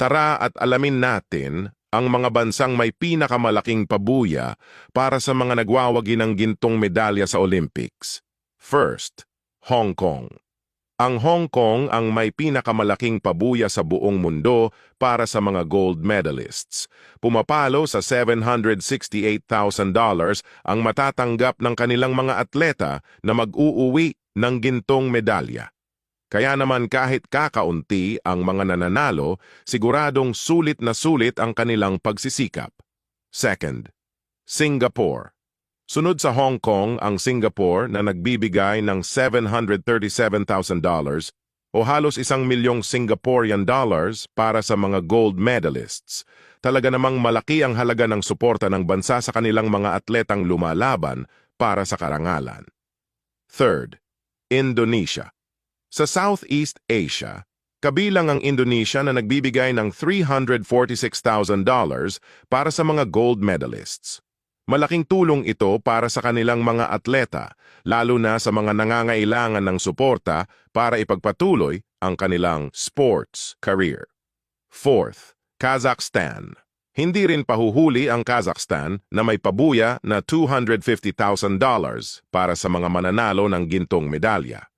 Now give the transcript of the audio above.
Tara at alamin natin ang mga bansang may pinakamalaking pabuya para sa mga nagwawagi ng gintong medalya sa Olympics. First, Hong Kong. Ang Hong Kong ang may pinakamalaking pabuya sa buong mundo para sa mga gold medalists. Pumapalo sa $768,000 ang matatanggap ng kanilang mga atleta na mag-uuwi ng gintong medalya. Kaya naman kahit kakaunti ang mga nananalo, siguradong sulit na sulit ang kanilang pagsisikap. Second, Singapore. Sunod sa Hong Kong ang Singapore na nagbibigay ng $737,000 o halos ₱1,000,000 Singaporean dollars para sa mga gold medalists. Talaga namang malaki ang halaga ng suporta ng bansa sa kanilang mga atletang lumalaban para sa karangalan. Third, Indonesia. Sa Southeast Asia, kabilang ang Indonesia na nagbibigay ng $346,000 para sa mga gold medalists. Malaking tulong ito para sa kanilang mga atleta, lalo na sa mga nangangailangan ng suporta para ipagpatuloy ang kanilang sports career. Fourth, Kazakhstan. Hindi rin pahuhuli ang Kazakhstan na may pabuya na $250,000 para sa mga mananalo ng gintong medalya.